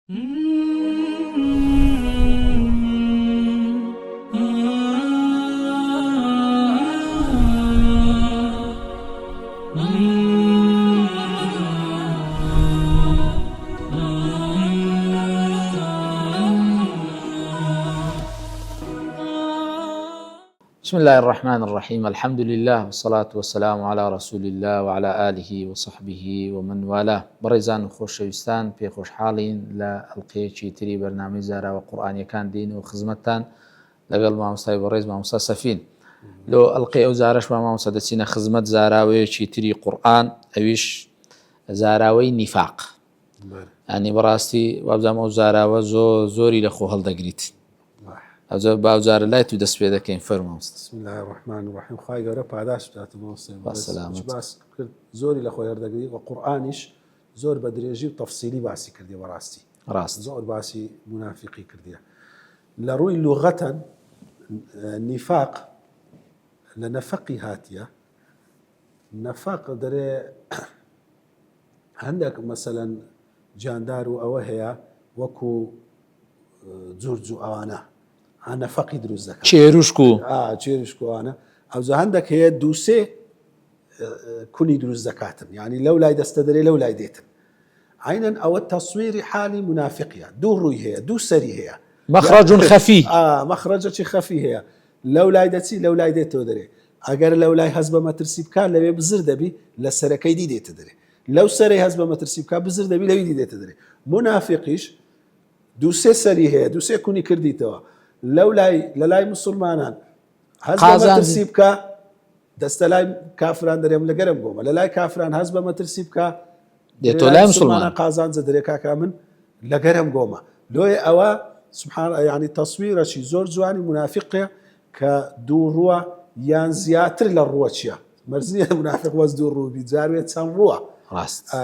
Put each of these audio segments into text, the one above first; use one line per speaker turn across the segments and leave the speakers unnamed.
بسم الله الرحمن الرحيم. الحمد لله والصلاة والسلام على رسول الله وعلى آله وصحبه ومن والاه. بريزان خوشويستان في خوش حالين لا القيتشي تري برنامج زارا وقرآن كان دين وخزمتان لقل ما مستوي بريز ما مستوي سفين لو القي وزارش ما مستدسين خزمت زاراوي شي تري قرآن أويش زاراوي نفاق يعني براستي وابزا مو زاراوي زوري لخو هالدقريت أوزار باوزار لا يتودس بيدا كين فرموست.
بسم الله الرحمن الرحيم. خاي قرب بعداش بتاعت الموصل
بس
زوري لأخوي هردقري وقرآنش زور بدريجي وتفصيلي باسي كردي وراستي
راست
زور باسي منافقي كردي لروي لغة نفاق لنفقي هاتية نفاق دري عندك مثلا جاندارو أو هي وكو زورجو أوانا أنا فقيد رزقك.
چێروشکو
چێروشکو أنا أو عندك هي دوسي كوني دروز زكاتن يعني لو لا يستدري لو لا يديتن عينا أو التصوير حالي منافقية دو روي هي دو سري هي
مخرج خفي
مخرج خفي هي لو لا يدتي لو لا يديت تدري أجر لو لا يحسب ما ترسيب كان لو بزر دبي لسركي دي تدري لو سري حسب ما ترسيب كان بزر دبي لو يدي تدري منافقيش دوسي سري هي دوسي كوني كردي توا لو لاي مسلمانان حسب ما ترسيب دستلاي كافران دريم لقرم قوما لاي كافران حسب ما ترسيب
ديتو لا مسلمان
قازان زدريكا كامن لقرم قوما لو أوا سبحان يعني تصوير شي زور زواني منافقية كدوروا يان زياتر للرواتشيا مرزية منافق وزدور رو بيتزاروية تسان روا
راست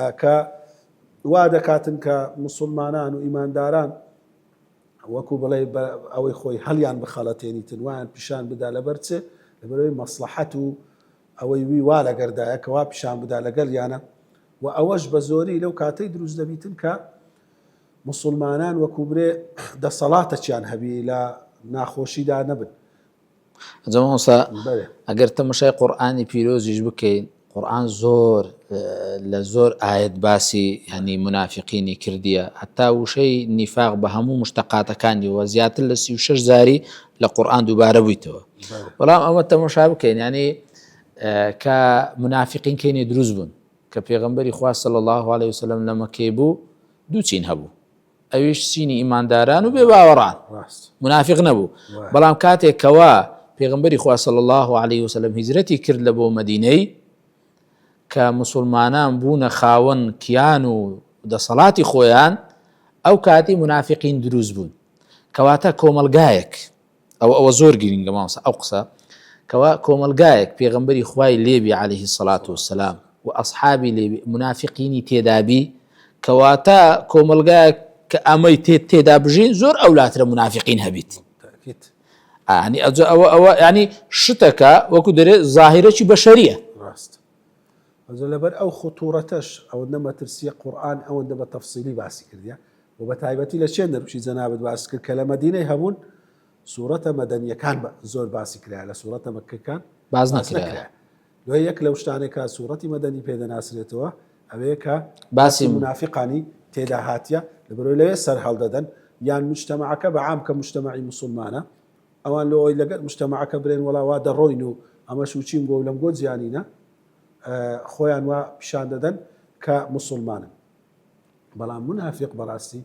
وادكاتن كمسلمانان وإيمان داران وەکو بڵێ ئەوەی خۆی هەڵیان بخەڵەتێنی تنوان پیشان بدا لەبەرچێ لەبەرەوەی مەسلحەت و ئەوەی وی وا لەگەردایە کەوا پیشان بدا لەگەڵیانە و ئەوەش بە زۆری لەو کاتەی دروست دەبیتن کە مسلمانان وەکو برێ دەسەڵاتەچیان هەبی لە ناخۆشیدا نەبن.
ئەجەمە هەسا ئەگەر تەماشای قورئانی پیرۆزیش بکەین قورآن زۆر لە زۆر ئاەت باسی هەنی منافقینی کردیە هەتا وشەی نیفاق بە هەموو مشتەقاتەکانی وە زیاتر لە 36 زاری لە قورئان دووبارە بوویتەوە. بەڵام ئەمە تەماشا بکەین یعنی کە منافقین کەینێ دروست بوون کە پێغەمبەری خوا صلی الله عليه وسلم لە مەککە بوو دوو چین هەبوو ئەویش چینی ئیمانداران و بێباوەڕان منافق نەبوو بەڵام کاتێک کەوا پێغەمبەری خوا صلی الله عليه وسلم هیجرەتی کرد لە بۆ مەدینەی کە مسلمانان بوونە خاوەن کیان و دەسەڵاتی خۆیان ئەو کاتی منافقین دروست بوون کەواتە کۆمەلگایەک ئەوە زۆر گرنگە مامۆستا ئەو قسە کەوا کۆمەلگایەک پێغەمبەری خوای لێبی عليه الصلاة والسلام و ئەصحابی لێبی منافقینی تێدابی کەواتە کۆمەلگایەک کە ئەمەی تێدا بژین زۆر ئەولاترە منافقین هەبیت يعني أو يعني شتك وكو دري ظاهرة بشرية
راست لبر أو خطورتش أو إنما ترسي قرآن أو إنما تفصيلي باسي كرديا وبتعبتي لشين نربشي زنابد باسي كلمة ديني هبون سورة مدنية كان زور باسي كريا على سورة مكة كان
بازنا كريا
لو هيك لو اشتانك سورة مدني بيد ناسرتها أبيك
باسي
منافقاني تيدا هاتيا لبرو لا يسر هالددن يعني مجتمعك بعام كمجتمعي مسلمانة أوان لو يلقى مجتمعك برين ولا واد الروينو أما شو تشيم قولم قول زيانينا خويان وا بشان ددن كمسلمان بلان منافق براستي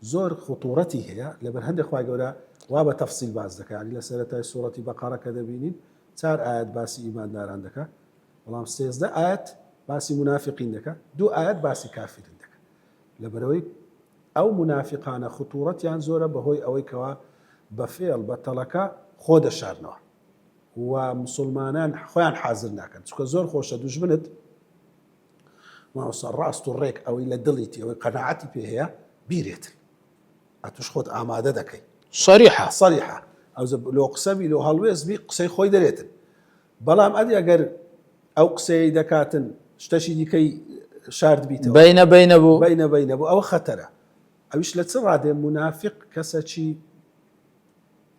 زور خطورتي هي لبر هند خوای گەورە وا بە تەفسیل باز دەکات يعني لسرەتای سوورەتی بەقەرە کە دەبینین 4 ئاەت باسی ئیمانداران دەکات بەڵام 13 ئاەت باسی منافقین دەکات 2 ئاەت باسی کافرین دەکات لەبەرەوەی ئەو منافقانە خطورەتیان زۆرە بەهۆی ئەوەی کەوا بەفێڵ بە تەڵەکە خۆ دەشارنەوە و مسلمانان خۆیان حاضر ناکەن چونکە زۆر خۆشە دوژمنت ماوەسا ڕاست و ڕێک ئەوەی لە دڵیتی ئەوەی قەناعەتی پێ هەیە بیرێتن ئەتوش خۆت ئامادە دەکەی صریحە ئەو لۆ قسەبی لۆ هەڵوێزبی قسەی خۆی دەرێتن بەڵام ئەدی ئەگەر ئەو قسەی دەکاتن شتەشی دیکەی شارد بیتەوە
بینە بوو
ئەوە خەتەرە اوش لتسرادي منافق كسشي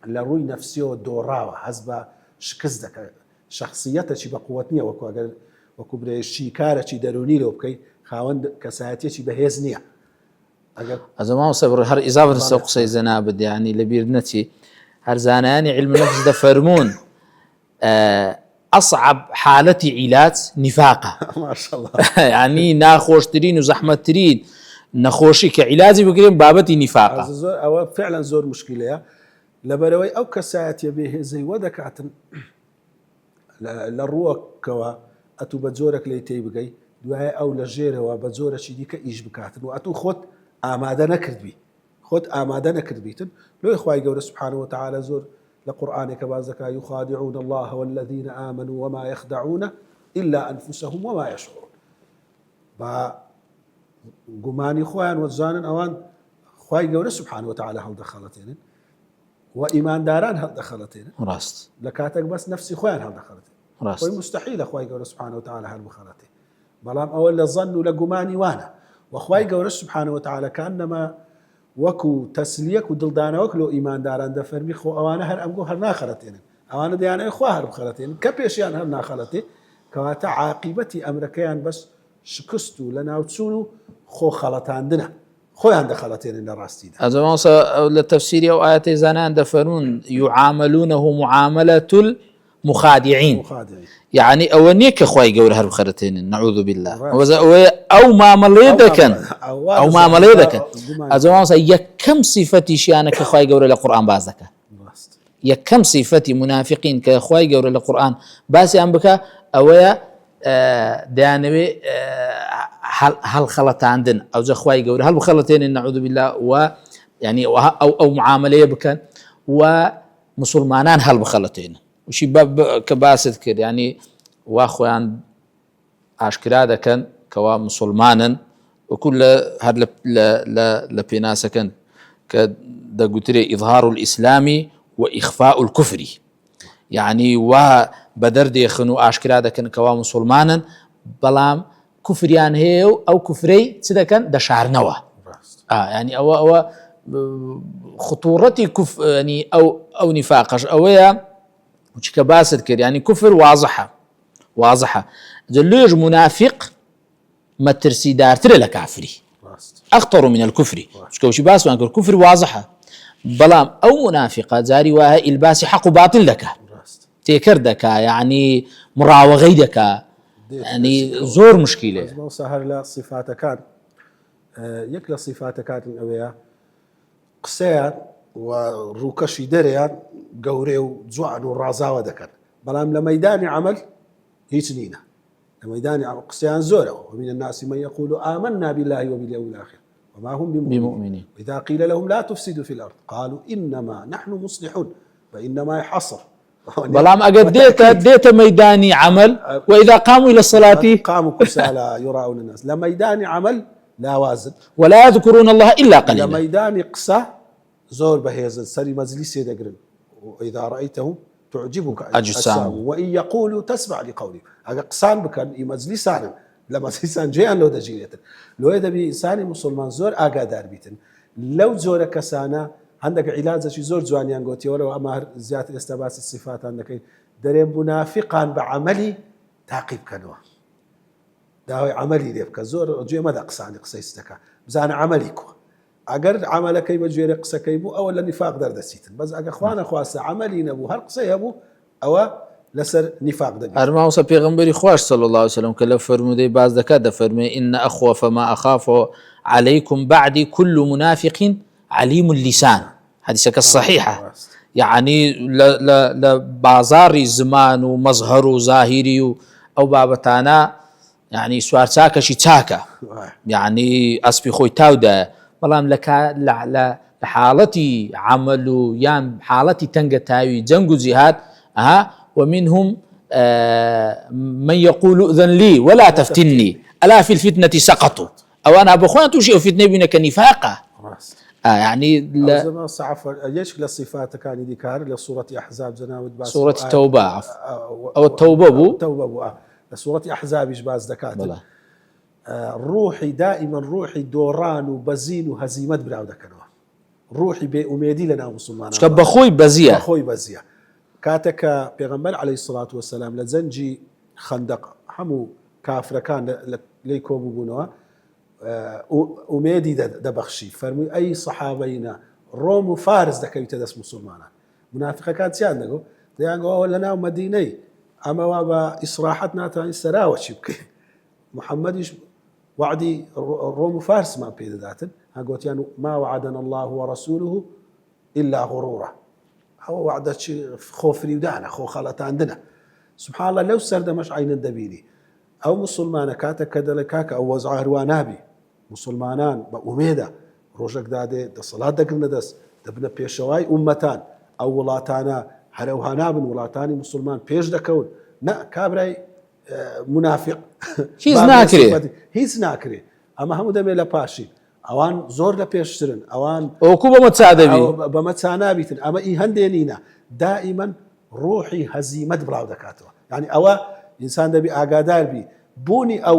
لروي نفسي ودوراوه حسب شكزدك شخصيته شي بقوتنيه وكو بري شيكاره شي دروني لو بكي خاوند كساتي شي بهزنيه
أزمان صبر هر إضافة السوق سي زنابد يعني لبيرنتي هر زاناني علم النفس ده فرمون أصعب حالة علاج نفاقة
ما شاء الله
يعني ناخوش ترين وزحمة ترين نخوشي كعلاجي بقرين بابتي نفاقة
أو فعلا زور مشكلة لبروي أو كساتي به زي ودكات للروك كوا أتو بزورك ليتي بقي دعاء أو لجيره وبزورة شديك إيش بكاتن وأتو خد آمادة نكرد بي خد آمادة نكرد بيتن لو إخوائي قول سبحانه وتعالى زور لقرآن كبازك يخادعون الله والذين آمنوا وما يخدعون إلا أنفسهم وما يشعرون با قماني خوان وزانن أوان خواهي قول سبحانه وتعالى هل دخلتين وإيمان داران هل دخلتين
راست
لكاتك بس نفسي خوان هل دخلتين
راست
ومستحيل أخوائي قول سبحانه وتعالى هل بخلتين بلام أولا ظنوا لقماني وانا وأخوائي قول سبحانه وتعالى كأنما وكو تسليك ودلدانا وكلو إيمان داران دفرمي خو أوانا هر أمقو هر ناخرتين أوانا ديانا إخوة هر بخلتين كبيشيان هر ناخرتين كواتا عاقبتي أمريكيان بس شكستو لنا وتسولو خو خلطان دنا خو عند خلطين إن راستي ده
أزمان للتفسير أو آيات زانان دفرون يعاملونه معاملة المخادعين يعني أونيك أخوي جور هرب خرتين نعوذ بالله أو ما مليدكن أو ما مليدكن أزمان يكم صفتي شيانك أخوي جور القرآن بازك يكم صفتي منافقين كأخوي جور القرآن بس أنبك أويا دانوي هل خلط عندنا أو زخوي جور هل بخلتين نعوذ بالله ويعني أو معاملة بكن ومسلمانان هل بخلتين وشي باب كباسد كده يعني واخوان اشكرا كان كوا مسلمانا وكل هاد لبيناسا كان كدا قلتلي اظهار الاسلام واخفاء الكفر يعني وبدر دي خنو اشكرا كان كوا مسلمانا بلام كفريان هي او كفري سدا كان دا شعرنوا يعني او خطورتي يعني او نفاقش او وش كباسد كده يعني كفر واضحة جلوج منافق ما ترسي دار ترى لكافري أخطر من الكفر مش كوشي باس وانك الكفر واضحة بلام أو منافقة زاري وها الباس حق باطل لك تيكر دكا يعني مراوغي دكا يعني زور مشكلة
سهر لا صفات كان يكلا صفات كان أويا قسيان وروكشي دريان قوري وزوعن والرازاوة دكان بلام لميدان عمل هيتنينا لميدان عمل قسيان زوره ومن الناس من يقول آمنا بالله وباليوم الآخر وما هم بمؤمنين إذا قيل لهم لا تفسدوا في الأرض قالوا إنما نحن مصلحون فإنما يحصر
بلام أقد ديت ميداني عمل وإذا قاموا إلى الصلاة
قاموا كسالى يراؤون الناس لميدان عمل لا وازن
ولا يذكرون الله إلا قليلا
لميدان قسى زور بهيز سري مجلس يدقرن وإذا رأيتهم تعجبك
أجسام
وإن يقولوا تسمع لقولهم قسان بكن مجلسان لما سيسان جيان لو دجيلة لو يدا بإنسان مسلمان زور دار بيتن لو زور كسانا عندك علاج شي زور جوانيان قوتي ولو أما زيادة استباس الصفات عندك دريم منافقا بعملي تعقيب كانوا داوي عملي ديبك زور جي ماذا قساني قسيستك بزان عمليكو اگر عملك يبجير قسك يبو او نفاق دردسيتن بس اگر اخوان اخواس عملي نبو هر قسي ابو او لسر نفاق دبي
ارما وصى پیغمبري خواش صلى الله عليه وسلم كلا فرمودي باز دكا فرمي ان اخوف ما اخاف عليكم بعد كل منافق عليم اللسان حديثك الصحيحه يعني لا بازار الزمان ومظهر وظاهري او بابتانا يعني سوار تاكا شي تاكا يعني اسبي خوي تاودا بلام لك لحالتي عملوا يان حالتي تنقتاوي جنق جهاد ومنهم من يقول اذن لي ولا تفتني الا في الفتنه سقطوا او انا بخوان توشي فتنه بينك نفاقه يعني
لا صعف ايش للصفات كان ذكر لسوره احزاب زناود باس
سوره التوبه او التوبه
سوره احزاب ايش باز دكاتره ڕوحی دائما ڕوحی دۆڕان و بەزین و هەزیمەت براو دەکەنەوە ڕوحی بێئومێدی لە ناو مسلمانان
چکە بەخۆی بەزیە
خۆی بەزیە کاتێکە پێغەمبەر عەلەیهی سڵات وەسەلام لە جەنجی خەندەق هەموو کافرەکان لێی کۆبووبوونەوە ئومێدی دەبەخشی فەرمووی ئەی سەحابەینە ڕۆم و فارس دەکەویتە دەست مسلمانان منافقەکان چیان دەگۆ دەیانگەوە لە ناو مەدینەی ئەمەوا بە ئیسراحەت ناتوانین سەراوە چی بکەین محەممەدیش وعدی ڕۆم و فارسمان پێدەداتن هەگوتیان ما وعدنا الله ورسوله إلا غرورا ئەوە وعدە خۆ فریودانە خۆ خەڵەتاندنە سبحان الله لەو سەردەمەش عینت دەبینی ئەو مسلمانە کاتە کە دەڵێ کاکە ئەو وەزع هەروە نابی مسلمانان بە ئومێدە ڕۆژێک دادێ دەسەڵات دەگرن لەدەست دەبنە پێشەوای ئومەتان ئەو وڵاتانە هەرەوها نابن وڵاتانی مسلمان پێش دەکەون نە کابرای منافق هیچ ناکرێ ئەمە هەموو دەبێت لە پاشی ئەوان زۆر لە پێشترن ئەوان
ئەوکو بەمە چادەبی
بەمە چانابیتن ئەمە ئی هەندێنینە دائیمەن ڕۆحی هەزیمەت بڵاو دەکاتەوە یعنی ئەوە ئینسان دەبی ئاگاداربی بوونی ئەو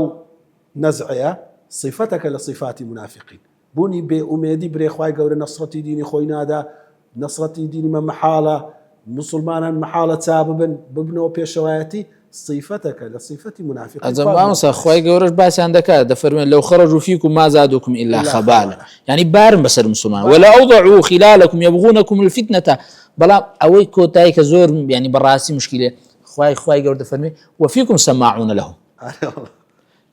نەزعەیە صفەتەکە لە صفاتی منافقین بوونی بێئومێدی برێخوای گەورە نەسڕەتی دینی خۆی نادا نەسڕەتی دینی مە مەحاڵە مسلمانان مەحاڵە چا ببنەوە پێشەوایەتی صفەتەکە لە صفەتی منافقین
ئەجەم بامەسە خوای گەورەش باسییان دەکات دەفەرمێن لەو خەرەجوا فیکم ما زادوکم إلا خەبالە یعنی بارن بەسەر مسلمان ولا أوضعوا خلالكم يبغونكم الفتنة بەڵام ئەوەی کۆتایی کە زۆر ینی بەڕاستی مشکلێ خوای گەورە دەفەرمێ وفيكم سماعون لهم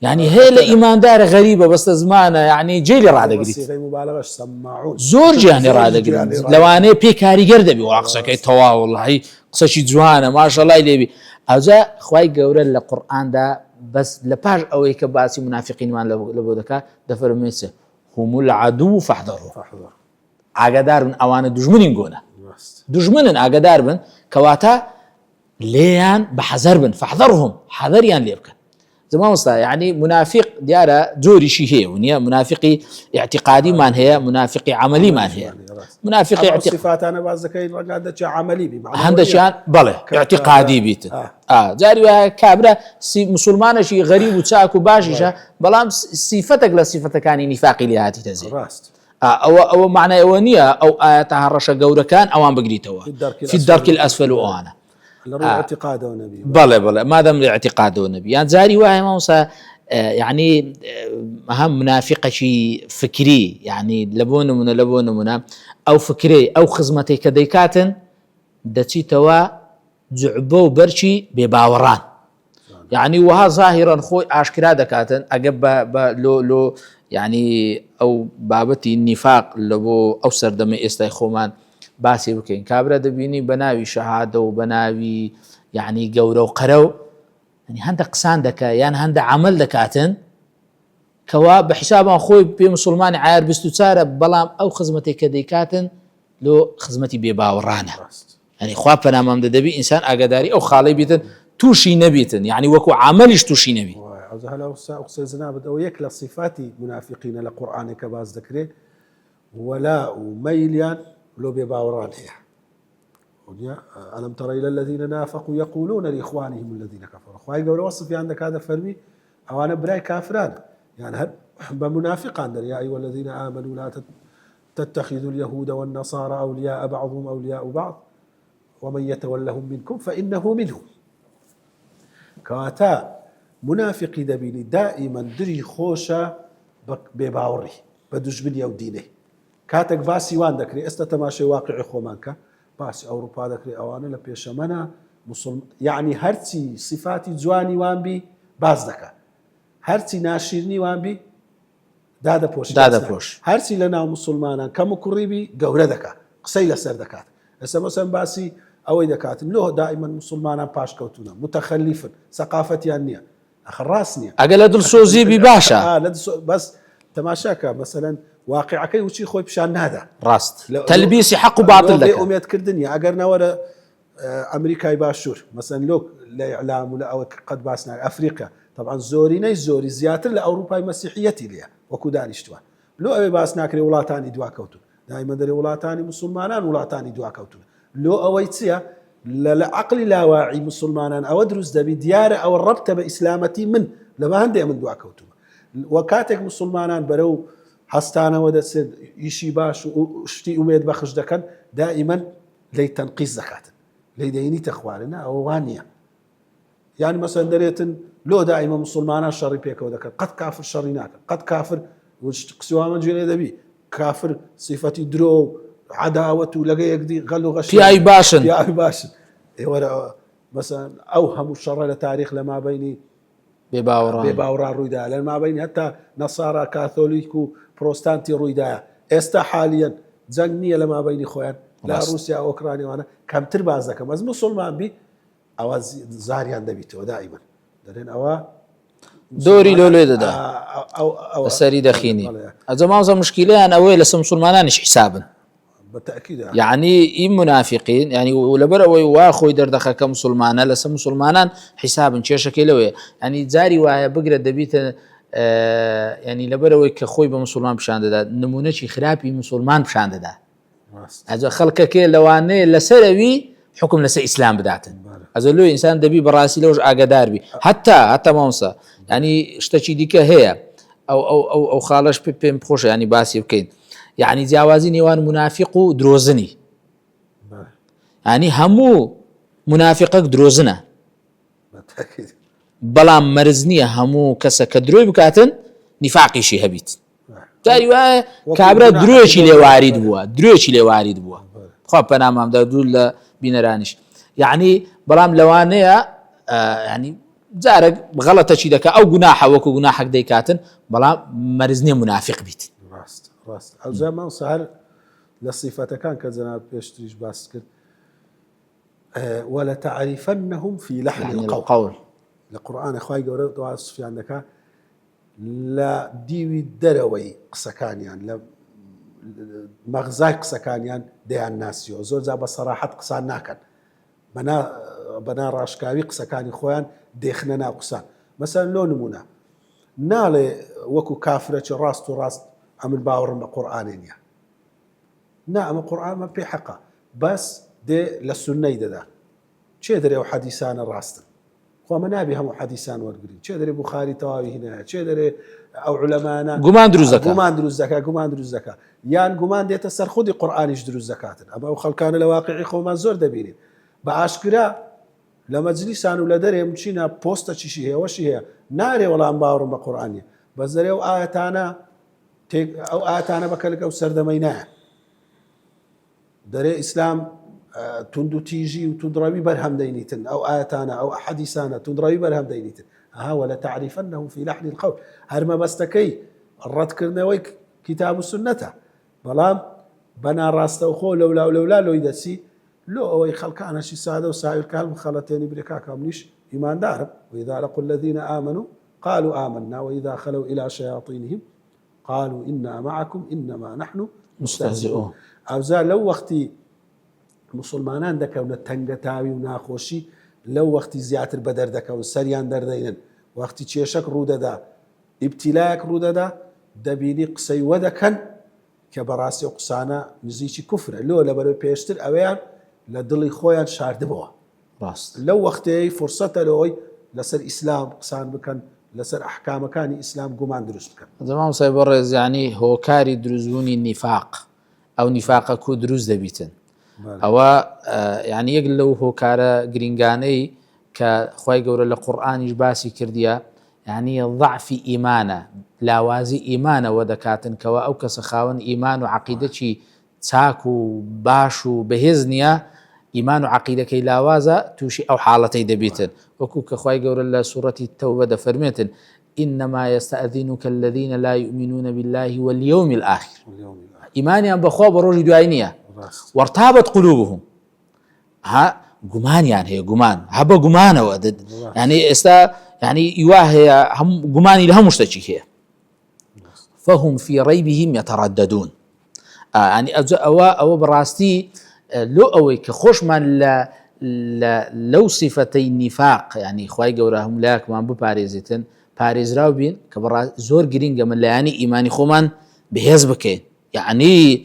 يعني هي لإيماندار غريبة بس زمانه يعني جيلي رادقريت زور جاني رادقريت لو أنا بيكاري جرد بي وعقصة كي توا والله قصة شي جوانا ما شاء الله يلي بي أوزا خواي قورا للقرآن دا بس لباج أوي كباسي منافقين ما لبودكا دفر ميسا هم العدو فاحذروا عقدار من أوان دجمنين قونا دجمنين عقدار من كواتا ليان بحذر بن فاحذرهم حذريان ليبكا زمان وصلا يعني منافق ديارة جوري شي هي ونيا منافقي اعتقادي مان هي منافقي عملي مان هي منافقي اعتقادي
صفات انا بعض ذكي قاعده عملي بمعنى
هندشان بله اعتقادي بيت جاري كابره مسلمان شي غريب وتاكو باشيشه بلام صفتك لا صفتك كان نفاقي لهاتي تزي او معنى اونيه او اياتها رشه جوركان اوان بقريتوا في الدرك الاسفل وانا
اعتقاده النبي
بلى ما دام اعتقاده النبي يعني زاري واحد موسى يعني أهم منافقة شيء فكري يعني لبون من أو فكري أو خزمتي كديكاتن دتي توا زعبو برشي بباوران يعني وها ظاهرا خوي أشكرا دكاتن أجب لو يعني أو بابتي النفاق لبو أو سردم استيخومان باسي بكين كابرا دبيني بناوي شهادة وبناوي يعني قورو وقرو يعني هندا قسان دكا يعني هندا عمل دكاتن كوا بحساب أخوي بمسلمان عاير بستوتسارة بلام أو خزمتي كديكاتن لو خزمتي بباورانا يعني خواب فنامام دبي إنسان أقداري أو خالي بيتن توشي نبيتن يعني وكو عملش توشي نبي
هلا أقصد زنابد أو يكلا صفاتي منافقين لقرآن كباز ذكري ولا وميليان لو بباوران هي ألم تر إلى الذين نافقوا يقولون لإخوانهم الذين كفروا خواهي قول وصف عندك هذا فرمي أو أنا براي كافران يعني بمنافق عندنا يا أيها الذين آمنوا لا تتخذوا اليهود والنصارى أولياء بعضهم أولياء بعض ومن يتولهم منكم فإنه منهم كواتا منافقي دبيني دائما دري خوشة بباوري بدوش بني أو دينه كاتك باسي وان دكري استتماشي واقع خومانك باسي أوروبا دكري أوانا لبيشمنا مسلم يعني هرتي صفاتي جواني وان بي باز دكا هرتي ناشيرني وان بي دادا بوش هرتي لنا مسلمانا كم كريبي قورة دكا قسيلة سر دكات هسه مثلا باسي أوي دكات له دائما مسلمانا باش كوتونا متخلفا ثقافتي النية أخر راسنية
أقل دل سوزي بباشا
بس تماشاك مثلا واقعك وشي خوي بشان هذا
راست تلبيسي حق وباطل لك
أميت كردنيا أجرنا ورا أمريكا يباشور مثلا لوك لا إعلام ولا أو قد باسنا أفريقيا طبعا زوري نيز زوري زيادة لأوروبا مسيحيتي ليا وكودان اشتوا لو أبي باسنا كري ولاتاني دوا كوتون دائما دري ولاتاني مسلمانان ولاتاني دوا كوتون لو أويتسيا لا عقل لا واعي مسلمانان أو أدرس ده بديار أو الربط بإسلامتي من لما هندي من دوا كوتون وكاتك مسلمانان برو حستانه ودسد يشي باش وشتي أميد بخش دكان دائما لي تنقيص زكاة لي ديني تخوالنا أو وانية يعني مثلا دريتن لو دائما مسلمانان شري بيك ودكان قد كافر شريناك قد كافر وقسوا من جيل دبي كافر صفتي درو عداوة لقى يقدي غلو غش
في أي باشن
في أي باشن ولا مثلا أوهم الشر لتاريخ لما بيني بباوران رويدا لأن ما بيني حتى نصارى كاثوليكو بروستانتي رويدا استا حاليا زنية لما بيني خوان لا روسيا أو أوكرانيا وأنا كم تربازك بس مسلمان بي أو زاريان دبيته دائما لأن أو
دوري لولو دا أو السري دخيني هذا ما هو مشكلة أنا أول لسه مسلمانانش حسابا
بالتأكيد
يعني منافقين يعني ولا برا واخو يدردخ كمسلمان لسه مسلمانان حسابا شي شكلوي يعني زاري وهي بقرا دبيت يعني لبرا كخوي بمسلمان بشان دا نمونه شي خرابي مسلمان بشان دا هذا خلقك كي لواني لسروي حكم لس اسلام بدات هذا لو انسان دبي براسي لوج اقدار بي حتى مونسا يعني اشتكي ديك هي او خالش بيم بروش يعني باسي وكين يعني جوازي نيوان منافق دروزني يعني همو منافقك دروزنا
بالتأكيد
بلام مرزنية همو كسا كدروي بكاتن نفاقي شي هبيت تاري كابرا درويشي لي وارد بوا خواب بنام هم دول بينرانش يعني بلام لوانية يعني زارك غلطة شي دكا او جناحة وكو جناحك ديكاتن بلام مرزنية منافق بيت
راست او زمان سهر لصفة كان كزنا بيشتريش باسكت ولا تعرفنهم في لحن القول القرآن اخوي قرأ دعاء في عندك لا ديوي دروي قسكانيان لا مغزاي قسكانيان دي الناس يو زور زاب صراحة قسان ناكن بنا راشكاوي قسكاني خوان ديخنا قسان مثلا لو نمونا نالي وكو كافرة راست وراست عمل باور بالقرآن نعم القرآن ما في حقه بس دي للسنة ده شيء دري أو حديثان الراستن هو منابي هم حديثان ورقرين شيء دري بخاري تواوي هنا شيء دري أو علمانا
قمان درو
الزكاة يعني قمان دي تسر خدي قرآن يجدروا الزكاة أما أو خلقان الواقعي خوما زور دبينين بعاشكرا لما جلسان ولا دري مشينا بوستا شي هي وشي هي ناري ولا عم باور بالقرآن بس دري أو آياتانا أو آتانا بكلك أو سردمينا دري إسلام تندو تيجي وتدربي برهم دينيتن أو آتانا أو حديثانا تدربي برهم دينيتن ولا تعرفنه في لحن القول هرما بستكي الرد كرنويك كتاب السنة بلام بنا راستوخو لولا لو يدسي لو أو يخلقانا شي سادة وسائل كالم خلطيني بريكا كامنيش إيمان دارب وإذا لقوا الذين آمنوا قالوا آمنا وإذا خلوا إلى شياطينهم قالوا إنا معكم إنما نحن مستهزئون أوزا لو وقتي مسلمانان دكونا تنگتاوي وناخوشي لو وقتي زياتر بدر دكون سريان دردينن وقتي تشيشك روددا ابتلاك روددا دبيني قسي ودكن كبراسي قسانا نزيشي كفر لو لبرو بيشتر أويان لدلي خويا شارد بوا
راست
لو وقتي فرصة لوي لسر إسلام قسان بكن لسر أحكام كان إسلام قمان دروس بكن
زمان سيبرز يعني هو كاري دروزوني النفاق أو نفاق كو دروز دبيتن أو يعني يقلو هو كارا جرينغاني كخواي قول القرآن يجباسي كرديا يعني ضعف إيمانه لاوازي إيمانه ودكاتن كوا أو كسخاون إيمان وعقيدتي تاكو باشو بهزنيا إيمان وعقيدة كي لاوازا توشي أو حالتي دبيتن وكو كخواي قول سورة التوبة دفرميتن إنما يستأذنك الذين لا يؤمنون بالله واليوم الآخر إيمانيا بخوا بروج دعينية وارتابت قلوبهم قمان يعني هي قمان هبا قمان ودد يعني يعني يواهي هم قماني لها مشتكي هي فهم في ريبهم يترددون يعني أو براستي لو أوي كخوش من لو صفتي النفاق يعني خواي قوراهم لا كمان بباريزتن باريز راوبين كبرا زور جرينجا من يعني إيماني خومان بهزبكين يعني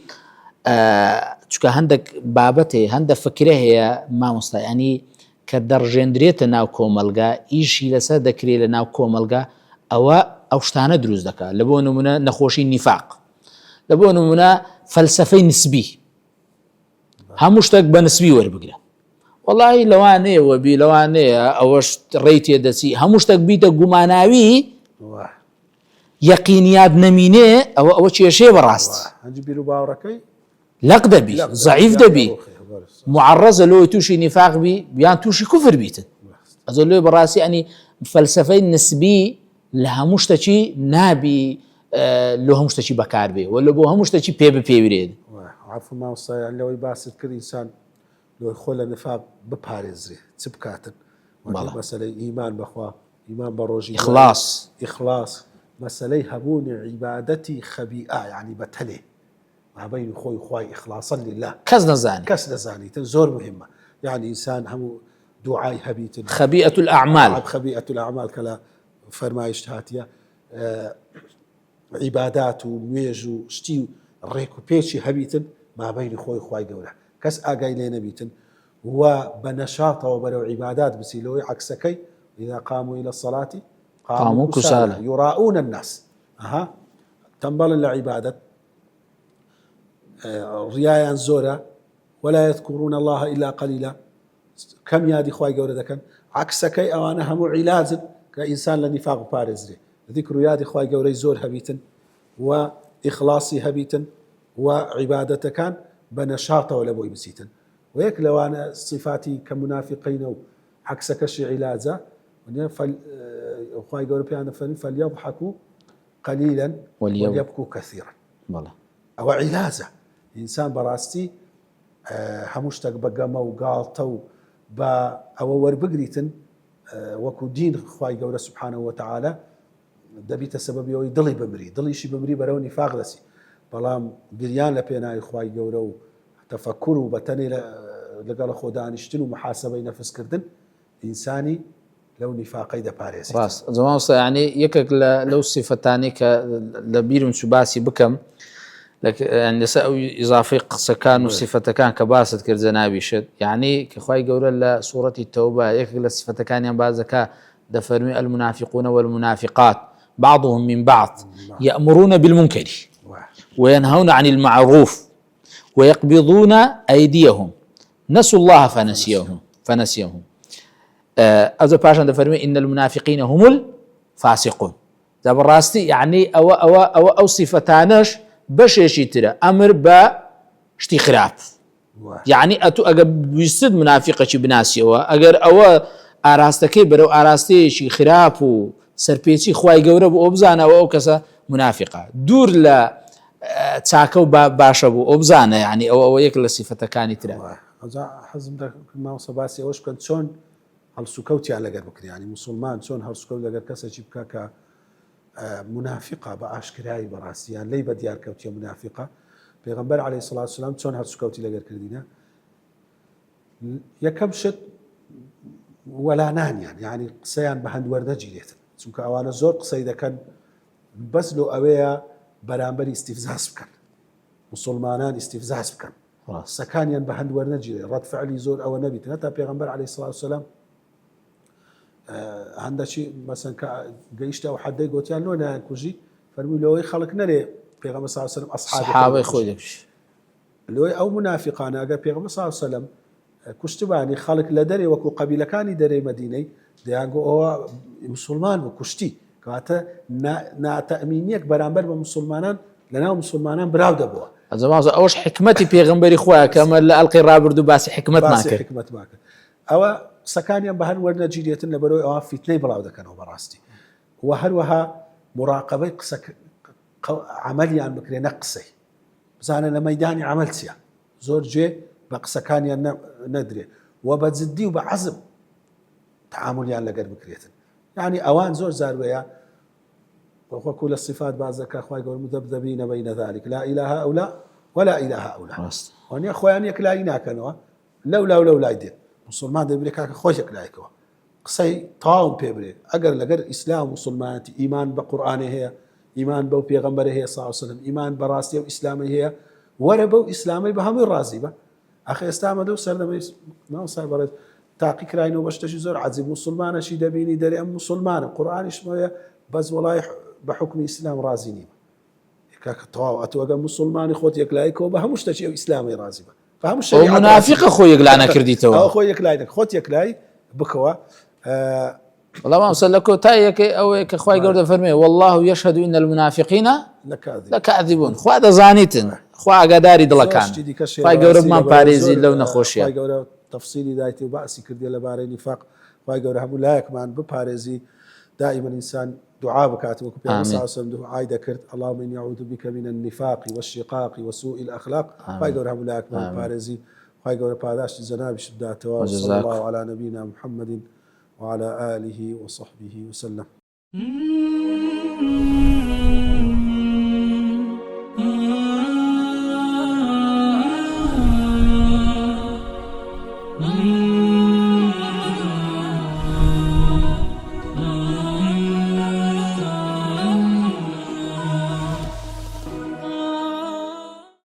تشكا هندك بابته هند فكره هي ما مستا يعني كدرجندريت ناو كوملغا ايشي لسا دكري لناو كوملغا او ئەو شتانە دروست دەکات لە بۆ نمونە نەخۆشی نیفاق لە بۆ نمونە فەلسەفەی نسبی هەموو شتێک بە نسبی وەربگرە وەڵی لەوانەیە وەبی لەوانەیە ئەوەش ڕێی تێدەچی هەموو شتێک بیتە گوماناوی یەقینیات نەمینێ ئەوە کێشەیە بەڕاستی
هەنجی بیر و باوەڕەکەی
لەق دەبی زەعیف دەبی معرەزە لۆی تووشی نیفاق بی بیان تووشی کوفر بیتن ئەزە لێ بەڕاستی ئەنی فەلسەفەی نسبی لە هەموو شتێکی نابی لە هەموو شتێکی بەکار بێ ولا بۆ هەموو شتێکی پێ بپێورێت
عفو ماوەستایان لەوەی باست کرد ئینسان لۆی خۆ لە نفاق بپارێزرێ چ بکاتن مەسەلەی ئیمان بەخوا ئیمان بە ڕۆژی ئیخلاص مەسەلەی هەبوونی عیبادەتی خەبیئە یعنی بەتەلێ مابەینی خۆی خوای ئیخلاصا لله کەس نەزانیتن زۆر مهمە یعنی ئینسان هەموو دوعای هەبیتن
خەبیئەة الأعمال
کە لە فەرمایشت هاتیە عیبادات و نوێژ و شتی ڕێک و پێچی هەبیتن مابەینی خۆی خوای گەورە کەس ئاگای لێ نەبیتن و بە نەشاتەوە بەرەو عیبادات بچیلەوەی عەکسەکەی إذا قاموا إلى الصلاة قاموا كسالى يراؤون الناس تنبل العبادة ريايا زورا ولا يذكرون الله إلا قليلا كم يادي خواي قولة كان عكسكي أوانا هم علاج كإنسان لنفاق بارزري ذكر يادي خواي قولة زور هبيتا وإخلاصي هبيتا وعبادة كان بنشاطه ولا بوي بسيتا ويك لو أنا صفاتي كمنافقين عكسك الشيء علاجه خواهي قولوا بيانا فليضحكوا قليلا وليبكوا كثيرا أو علاجة إنسان براستي هموشتك بقامة وقالتو أو وربقريتن وكو دين خواهي قولوا سبحانه وتعالى دبيت سبب يوي ضلي بمري ضلي شي بمري بروني فاغلسي بلام قريان لبينا خواهي قولوا تفكروا بتني لقال خودانشتن ومحاسبة نفس كردن إنساني لو نفاقي ده باريس
راس زمان يعني يكك لو صفتاني ك لبير سباسي بكم لك يعني سأوي إضافي سكان وصفة كان كباسط كرزنابي شد يعني كخواي قولة لسورة التوبة يكك لصفة كان ينبازك دفرمي المنافقون والمنافقات بعضهم من بعض يأمرون بالمنكر وينهون عن المعروف ويقبضون أيديهم نسوا الله فنسيهم أذا باشان دفرمي إن المنافقين هم الفاسقون ده بالراستي يعني أو صفتانش بشيشي ترى أمر بشتي خراب يعني أتو أجر بيصير منافقة شي بناسي أجر أو أراستكي برو أراستي شي خراب وسربيتي خواي جورب وأبزانا أو كسا منافقة دور لا تاكو باشبو أبزانا يعني أو يكل صفة كاني ترى
حزم ده ما وصباسي أوش كنت شون هەڵسوکەوتی لەگەر بکرێ ینی مسلمان چۆن هەڵسوکەوت لەگەر کەسێکی بکە کە منافقە بە ئاشکرایی بەڕاستیان لی بە دیارکەوتیە منافقە پێغەمبەر عەلەیهی سڵات وسەلام چۆن هەڵسوکەوتی لەگەر کردینە یەکەم شت وەلانانیان یعنی قسەیان بە هەندوەردەگیرێتن چونکە ئەوانە زۆر قسەی دەکەن بەس لۆ ئەوەیە بەرامبەری ئیستیفزاز بکەن مسلمانان ئیستیفزاز بکەن قسەکانیان بە هەندوەرنەگیرێت ڕەتفعلی زۆر ئەوە نەبیتن هەتا پێغەمبەر عەلەیهی سڵات وسەلام هەندێکی مەسەن کە گەیشتە و حەدەی گوتیان لۆ نایان کوژی فەرمووی لەوەی خەڵک نەرێ پێغەمبەر صلی الله علیه و سلم
ئەصحابەی خۆی دەکوژ
لۆی ئەو منافقانە ئەگەر پێغەمبەر صلی الله علیه و سلم کوشتبانی خەڵک لە دەرێ وەکو قەبیلەکانی دەرەی مەدینەی دەیانگۆ ئەوە مسلمان بوو کوشتی کەواتە ناتەئمینیەک بەرامبەر بە مسلمانان لەناو مسلمانان براو دەبووە
زمان ئەوش حکمەتی پێغەمبەری خۆیە کەمە لە ئەڵقەی ڕابردوو باسی حکمت ناکرد
ئەوە قسەکانیان بە هەر وەرنەگیرێتن لەبەرەوەی ئەوە فیتنەی بڵاو دەکەنەوە بەڕاستی و هەروەها مراقبەی قسە عملیان بکرێ نە قسەی بزانە لە مەیدانی عمل چییە زۆر گوێ بە قسەکانیان نەدرێ و بە جددی و بە عەزم تعاملیان لەگەر بکرێتن یعنی ئەوان زۆر زاروەیە وەکو لە صفات بازەکە خوای گەورە مذەبذەبینە بەینە ذەلیک لا ئیلاهە هؤلاء ولا ئیلاهە هؤلاء وانە خۆیان یەکلایی ناکەنەوە لەو لای دێت مسلمان دەبرێت کاکە خۆی یەکلایەکەوە قسەی تاوم پێ برێ ئەگەر لەگەر ئیسلام و مسلمانەتی ئیمان بە قورئانێ هەیە ئیمان بەو پێغەمبەرە هەیە صلی الله علیه و سلم ئیمان بەڕاستی و ئیسلامی هەیە وەرە بەو ئیسلامی بە هەمووی ڕازی بە ئەخ ئێستا ئەمەدە و سەردەمەی ماوەسای بەڕێز تاقی کراینەوە بە شتێکی زۆر عەجیب مسلمانەشی دەبینی دەرێ ئەم مسلمانە قورئانیش مەوەیە بەس وەڵای بحكم إسلام رازيني كاك تواو أتوقع مسلمان خوت يكلايك وبها مشتشي إسلامي رازبة فهم الشريعة
ومنافق أخوي يقلعنا كرديتوا
أو أخوي يكلايك خوت يكلاي بكوا
والله ما وصل تايك أو كخواي قرد فرمي والله يشهد إن المنافقين لكاذبون خوا هذا زانيتن خوا قداري دلكان خواي قرب ما باريزي لو نخوشيا
خواي قرب تفصيلي دايتي وبأسي كردي لباري نفاق خواي قرب هم لايك مان بباريزي دائما إنسان دعاء بكاتب صلى الله عليه وسلم دعاء ذكرت اللهم إني أعوذ بك من النفاق والشقاق وسوء الأخلاق خواي قرب هم لايك مان باريزي خواي قرب باداش زنابي شداته وصلى الله على نبينا محمد وعلى آله وصحبه وسلم.